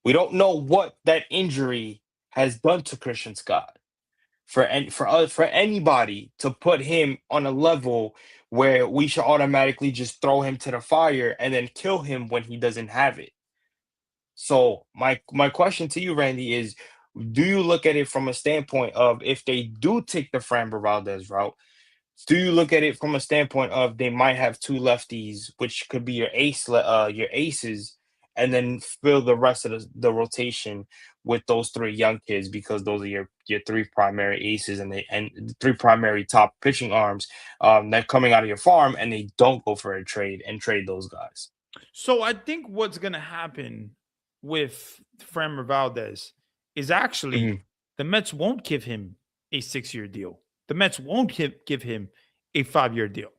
We don't know what that injury has done to Christian Scott. For anybody to put him on a level where we should automatically just throw him to the fire and then kill him when he doesn't have it. So my question to you, Randy, is do you look at it from a standpoint of if they do take the Framber Valdez route, do you look at it from a standpoint of they might have 2 lefties, which could be your your aces, and then fill the rest of the rotation with those 3 young kids because those are your 3 primary aces and the 3 primary top pitching arms that coming out of your farm, and they don't go for a trade and trade those guys. So I think what's going to happen with Framber Valdez is actually Mhm. the Mets won't give him a 6-year deal. The Mets won't give him a 5-year deal.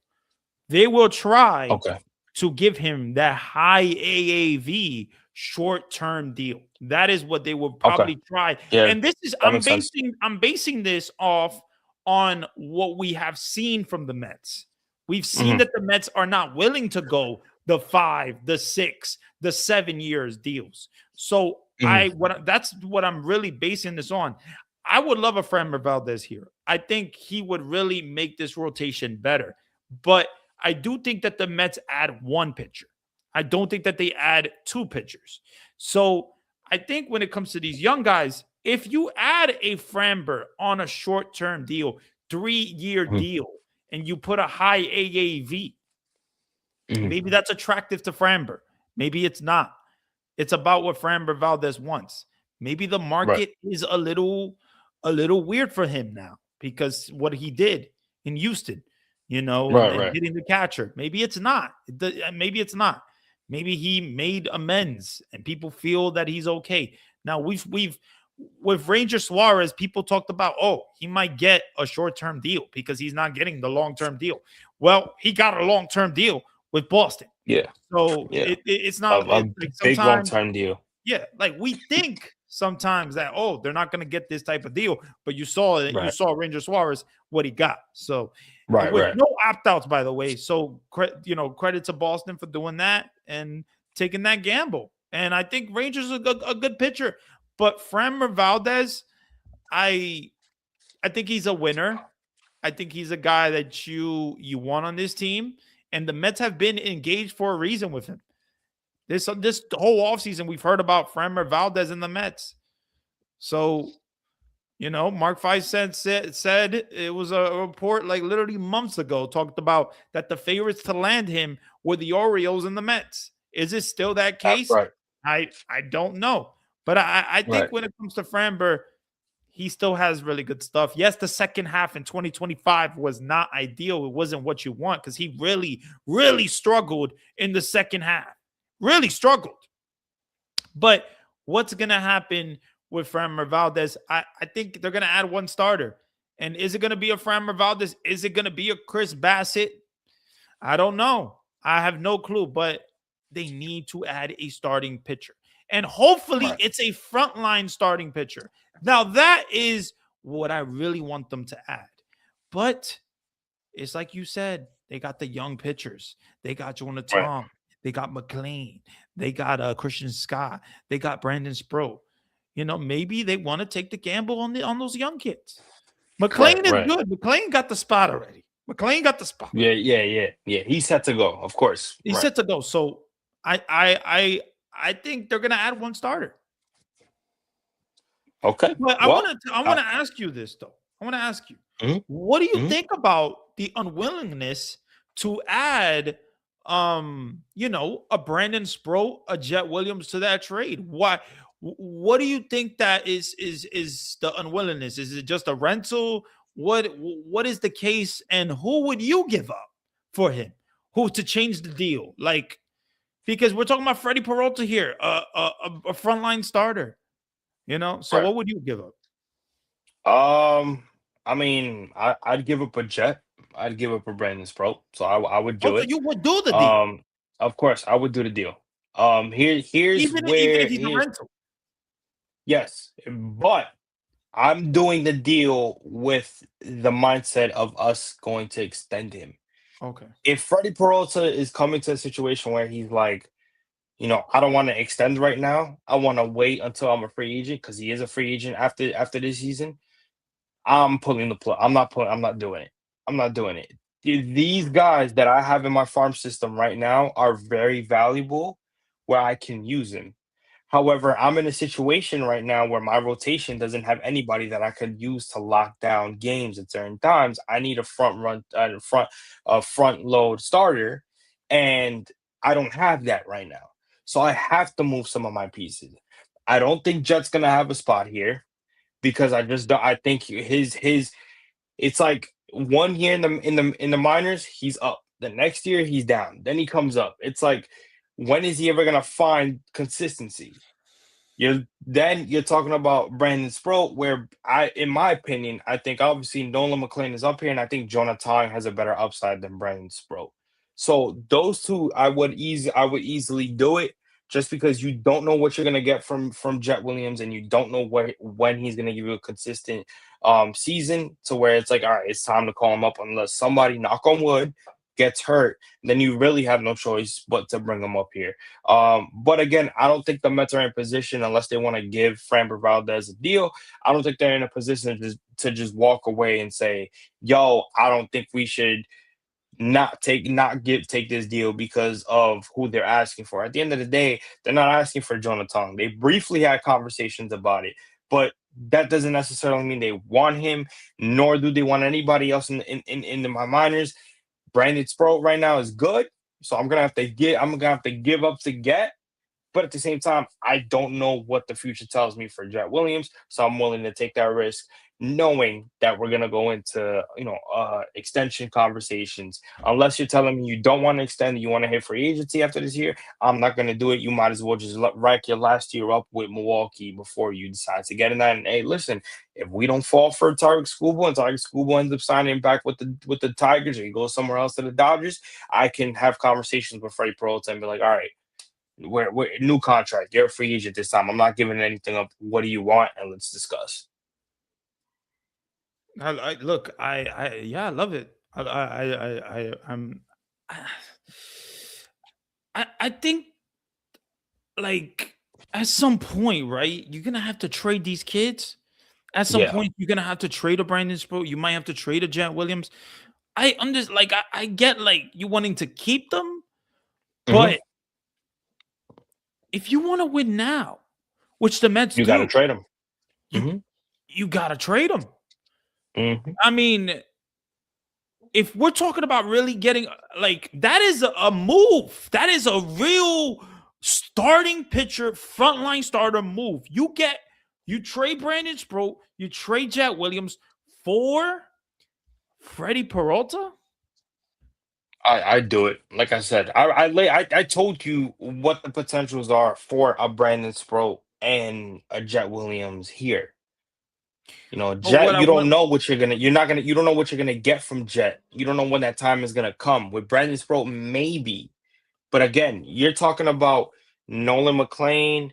They will try Okay. to give him that high AAV short-term deal. That is what they will probably try. Yeah, And this is that makes sense. I'm basing this off on what we have seen from the Mets. We've seen Mhm. that the Mets are not willing to go the 5, the 6, the 7 years deals. So that's what I'm really basing this on. I would love a Framber Valdez here. I think he would really make this rotation better. But I do think that the Mets add 1 pitcher. I don't think that they add 2 pitchers. So I think when it comes to these young guys, if you add a Framber on a short-term deal, 3-year Mhm. deal, and you put a high AAV, Mhm. maybe that's attractive to Framber. Maybe it's not. It's about what Framber Valdez wants. Maybe the Right. market is a little weird for him now because what he did in Houston, Right, and right. hitting the catcher. Maybe it's not. Maybe it's not. Maybe he made amends and people feel that he's okay. Now we've with Ranger Suarez, people talked about, he might get a short-term deal because he's not getting the long-term deal. Well, he got a long-term deal with Boston. Yeah. So Yeah. it's A not a like big sometimes, long-term deal. yeah, like we think sometimes that they're not going to get this type of deal, but you saw it. You Right. saw Ranger Suarez what he got. So Right, with right. no opt-outs, by the way. So credit to Boston for doing that and taking that gamble. And I think Rangers are a good pitcher, but Framber Valdez, I think he's a winner. I think he's a guy that you want on this team, and the Mets have been engaged for a reason with him. This whole offseason, we've heard about Framber Valdez and the Mets. So, Mark Feiss said it was a report like literally months ago, talked about that the favorites to land him were the Orioles and the Mets. Is it still that case? Right. I don't know. But I think Right. when it comes to Framber, he still has really good stuff. Yes, the second half in 2025 was not ideal. It wasn't what you want because he really, really struggled in the second half. Really struggled. But what's gonna happen with Framber Valdez? I think they're gonna add one starter. And is it gonna be a Framber Valdez? Is it gonna be a Chris Bassett? I don't know. I have no clue, but they need to add a starting pitcher. And hopefully it's a frontline starting pitcher. Now, that is what I really want them to add. But it's like you said, they got the young pitchers. They got Jonah Tong. They got McLean. They got Christian Scott. They got Brandon Sproat. Maybe they want to take the gamble on those young kids. McLean is good. McLean got the spot already. Yeah. He's set to go. Of course, he's set to go. So I think they're gonna add one starter. Okay. But I want to ask you this though. I want to ask you, what do you think about the unwillingness to add, a Brandon Sproat, a Jet Williams to that trade? Why? What do you think that is the unwillingness? Is it just a rental? What is the case, and who would you give up for him? Who to change the deal? Like, because we're talking about Freddie Peralta here, a frontline starter. So what would you give up? I mean, I'd give up a Jet. I'd give up a Brandon Sproat. So I would do it. You would do the deal. Of course, I would do the deal. Here's even if he's a rental. Yes, but I'm doing the deal with the mindset of us going to extend him. Okay. If Freddie Peralta is coming to a situation where he's like, I don't want to extend right now. I want to wait until I'm a free agent, because he is a free agent after this season. I'm pulling the plug. I'm not doing it. I'm not doing it. These guys that I have in my farm system right now are very valuable where I can use them. However, I'm in a situation right now where my rotation doesn't have anybody that I could use to lock down games at certain times. I need a front load starter, and I don't have that right now. So I have to move some of my pieces. I don't think Jet's gonna have a spot here, because I just don't. I think his it's like 1 year in the minors, he's up. The next year he's down. Then he comes up. It's like, when is he ever gonna find consistency? Then you're talking about Brandon Sproat, where in my opinion, I think obviously Nolan McLean is up here, and I think Jonah Tong has a better upside than Brandon Sproat. So those two, I would easily do it, just because you don't know what you're gonna get from Jet Williams, and you don't know when he's gonna give you a consistent season, to where it's like, all right, it's time to call him up, unless somebody, knock on wood, gets hurt. Then you really have no choice but to bring him up here. But again, I don't think the Mets are in position, unless they want to give Framber Valdez a deal. I don't think they're in a position to just walk away and say, yo, I don't think we should take this deal because of who they're asking for. At the end of the day, they're not asking for Jonah Tong. They briefly had conversations about it, but that doesn't necessarily mean they want him, nor do they want anybody else in the minors. Brandon Sproat right now is good, so I'm gonna have to give up to get. But at the same time, I don't know what the future tells me for Jet Williams, so I'm willing to take that risk, knowing that we're gonna go into extension conversations. Unless you're telling me you don't want to extend, you want to hit free agency after this year, I'm not gonna do it. You might as well just rack your last year up with Milwaukee before you decide to get in that. And hey, listen, if we don't fall for Tarik Skubal and Tarik Skubal ends up signing back with the Tigers, or he goes somewhere else to the Dodgers, I can have conversations with Freddie Peralta and be like, all right, we're new contract. You're a free agent this time. I'm not giving anything up. What do you want? And let's discuss. I love it. I think, like, at some point, right, you're gonna have to trade these kids. At some point, you're gonna have to trade a Brandon Sproat. You might have to trade a Jet Williams. I get, like, you wanting to keep them, but if you want to win now, which the Mets you got to trade them. You got to trade them. I mean, if we're talking about really getting, like, that is a move. That is a real starting pitcher, frontline starter move. You trade Brandon Sproat, you trade Jet Williams for Freddie Peralta. I do it. Like I said, I told you what the potentials are for a Brandon Sproat and a Jet Williams here. You know, But Jet, you don't know what you don't know what you're gonna get from Jet. You don't know when that time is gonna come. With Brandon Sproat, maybe. But again, you're talking about Nolan McLean,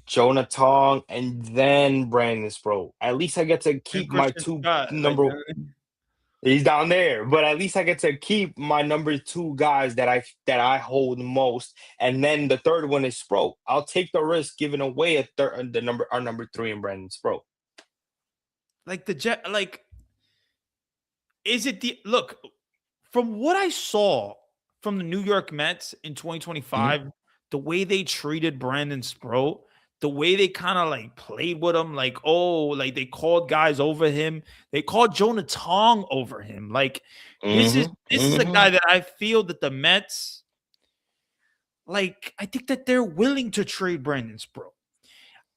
Jonah Tong, and then Brandon Sproat. At least I get to and keep my Christian two Scott, like, number. He's down there, but at least I get to keep my number two guys that I hold most, and then the third one is Sproat. I'll take the risk giving away our number three in Brandon Sproat. like the Jet, like, is it the look from what I saw from the New York Mets in 2025, the way they treated Brandon Sproat, the way they kind of like played with him, like, oh, like they called guys over him, they called Jonah Tong over him. Like, this is a guy that I feel that the Mets, like, I think that they're willing to trade Brandon Sproat.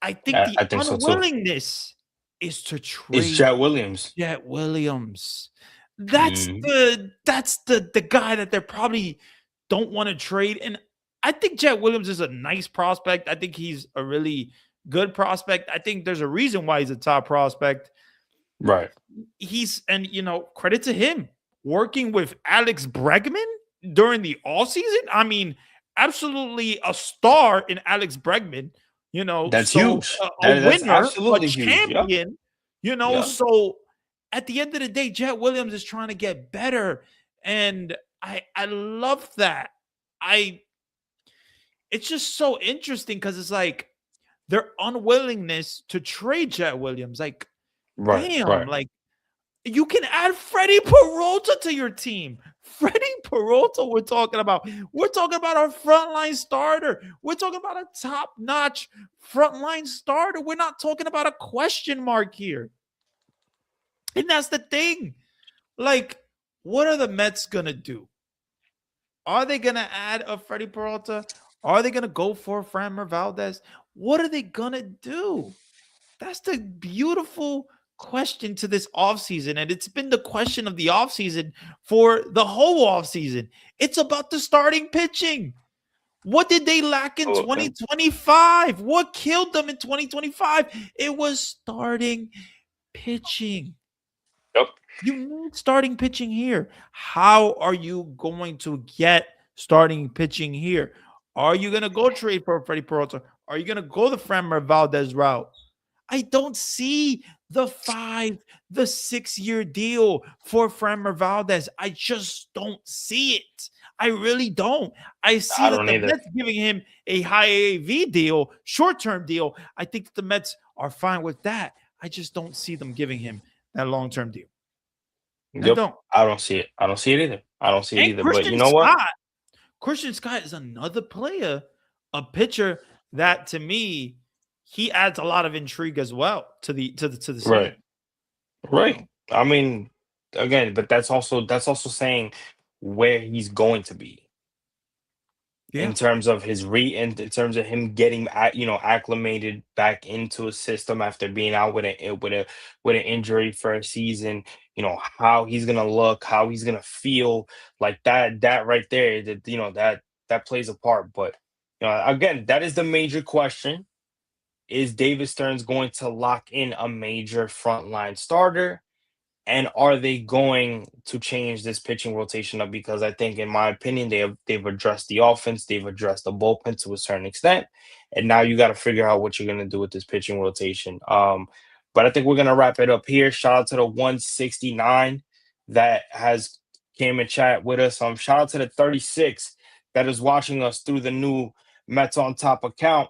I think the I think so too. unwillingness is to It's trade Jet Williams. Jet Williams. That's the guy that they probably don't want to trade. And I think Jet Williams is a nice prospect. I think he's a really good prospect. I think there's a reason why he's a top prospect. Right. And credit to him working with Alex Bregman during the offseason. I mean, absolutely a star in Alex Bregman. That's so huge. A That's winner, absolutely a huge. Yep. champion. Yeah. So at the end of the day, Jet Williams is trying to get better, and I love that. It's just so interesting because it's like their unwillingness to trade Jet Williams. Like, damn, like you can add Freddie Peralta to your team. Freddie Peralta, we're talking about. We're talking about our frontline starter. We're talking about a top-notch frontline starter. We're not talking about a question mark here. And that's the thing. Like, what are the Mets going to do? Are they going to add a Freddie Peralta? Are they going to go for Framber Valdez? What are they going to do? That's the beautiful question to this offseason. And it's been the question of the offseason for the whole offseason. It's about the starting pitching. What did they lack in 2025? What killed them in 2025? It was starting pitching. Yep. You need starting pitching here. How are you going to get starting pitching here? Are you going to go trade for Freddie Peralta? Are you going to go the Framber Valdez route? I don't see the 6-year deal for Framber Valdez. I just don't see it. I really don't. I see that the Mets giving him a high AAV deal, short-term deal. I think that the Mets are fine with that. I just don't see them giving him that long-term deal. Yep. I don't see it. I don't see it either. But you know what? Christian Scott is another player, a pitcher that to me, he adds a lot of intrigue as well to the season. Right. I mean, again, but that's also saying where he's going to be. Yeah. In terms of in terms of him getting acclimated back into a system after being out with an injury for a season, how he's gonna look, how he's gonna feel, like that right there, that plays a part. But again, that is the major question. Is David Stearns going to lock in a major frontline starter? And are they going to change this pitching rotation up? Because I think, in my opinion, they've addressed the offense, they've addressed the bullpen to a certain extent, and now you got to figure out what you're going to do with this pitching rotation. But I think we're going to wrap it up here. Shout out to the 169 that has came and chat with us. Shout out to the 36 that is watching us through the new Mets on Top account.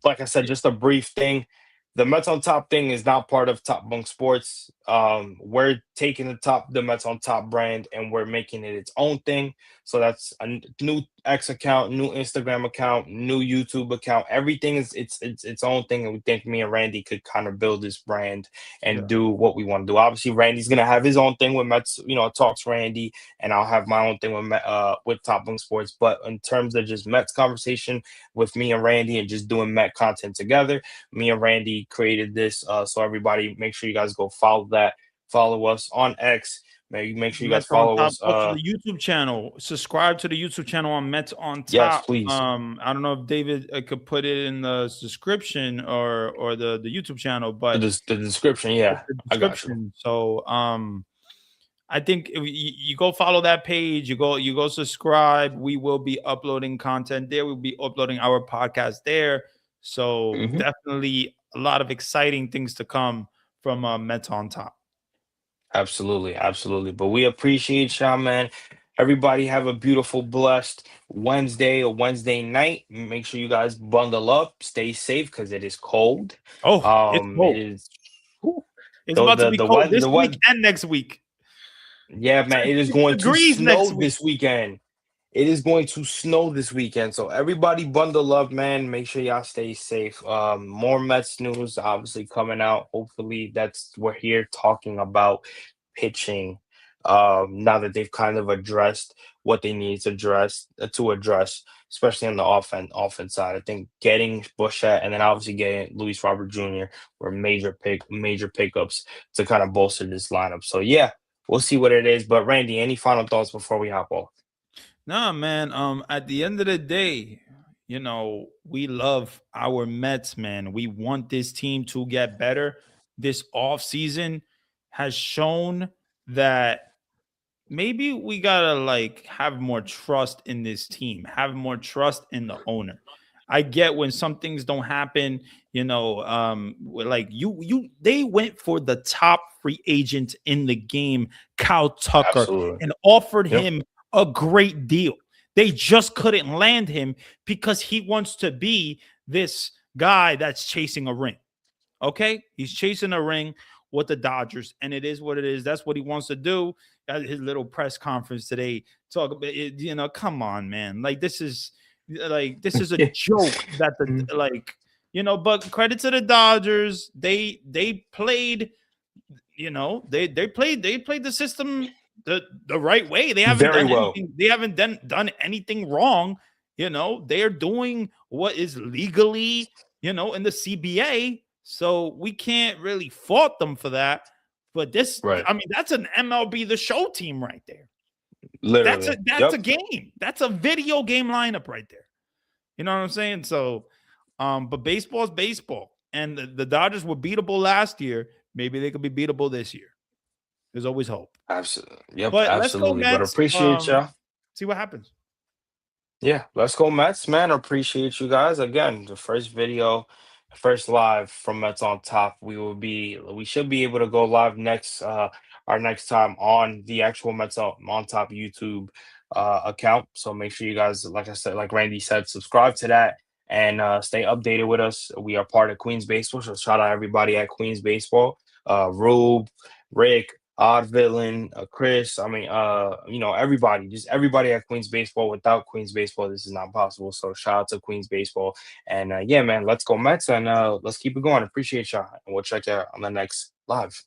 Like I said, just a brief thing. The Mets on Top thing is not part of Top Bunk Sports. We're taking the Mets on Top brand and we're making it its own thing. So that's a new X account, new Instagram account, new YouTube account. Everything is its own thing. And we think me and Randy could kind of build this brand and do what we want to do. Obviously, Randy's gonna have his own thing with Mets, Talks Randy, and I'll have my own thing with Top Bunk Sports. But in terms of just Mets conversation with me and Randy and just doing Met content together, me and Randy created this. So everybody, make sure you guys go follow us on X, Make sure you guys Mets on follow Top. us. Also, the YouTube channel. Subscribe to the YouTube channel on Mets on Yes, Top. please. I don't know if David could put it in the description or the YouTube channel, but The description, yeah, the I got you. description. So I think if you go follow that page, you go subscribe. We will be uploading content there. We'll be uploading our podcast there. So Mhm. definitely a lot of exciting things to come from Mets on Top. Absolutely, absolutely. But we appreciate y'all, man. Everybody have a beautiful, blessed Wednesday or Wednesday night. Make sure you guys bundle up, stay safe because it is cold. Oh, it's It cold. is. Whew. It's The about to be the cold weather this the week weather. and next week. Yeah, man. It is 60 going to degrees next snow week. this weekend. It is going to snow this weekend. So everybody bundle up, man. Make sure y'all stay safe. More Mets news obviously coming out. Hopefully we're here talking about pitching. Now that they've kind of addressed what they need to address, especially on the offense side. I think getting Bushett and then obviously getting Luis Robert Jr. were major pickups to kind of bolster this lineup. So yeah, we'll see what it is. But Randy, any final thoughts before we hop off? Nah, man. At the end of the day, we love our Mets, man. We want this team to get better. This offseason has shown that maybe we gotta have more trust in this team, have more trust in the owner. I get when some things don't happen, they went for the top free agent in the game, Kyle Tucker, Absolutely. and offered Yep. him a great deal. They just couldn't land him because he wants to be this guy that's chasing a ring. Okay, he's chasing a ring with the Dodgers, and it is what it is. That's what he wants to do. At his little press conference today, talk about it. Come on, man. This is a joke that But credit to the Dodgers. They played. They played the system the right way. They haven't Very done well. anything. They haven't done anything wrong. They are doing what is legally, in the CBA. So we can't really fault them for that. But Right. that's an MLB The Show team right there. Literally. That's a game. That's a video game lineup right there. You know what I'm saying? So, but baseball is baseball, and the Dodgers were beatable last year. Maybe they could be beatable this year. There's always hope. Absolutely. Yep, But absolutely. let's go But Mets. appreciate y'all. See what happens. Yeah, let's go Mets, man. Appreciate you guys. Again, the first live from Mets on Top. We should be able to go live our next time on the actual Mets on Top YouTube account. So make sure you guys, like I said, like Randy said, subscribe to that and stay updated with us. We are part of Queens Baseball, so shout out everybody at Queens Baseball. Rube, Rick, Odd Villain, Chris. Everybody, just everybody at Queens Baseball. Without Queens Baseball, this is not possible. So shout out to Queens Baseball. And yeah, man, let's go Mets and let's keep it going. Appreciate y'all. And we'll check you out on the next live.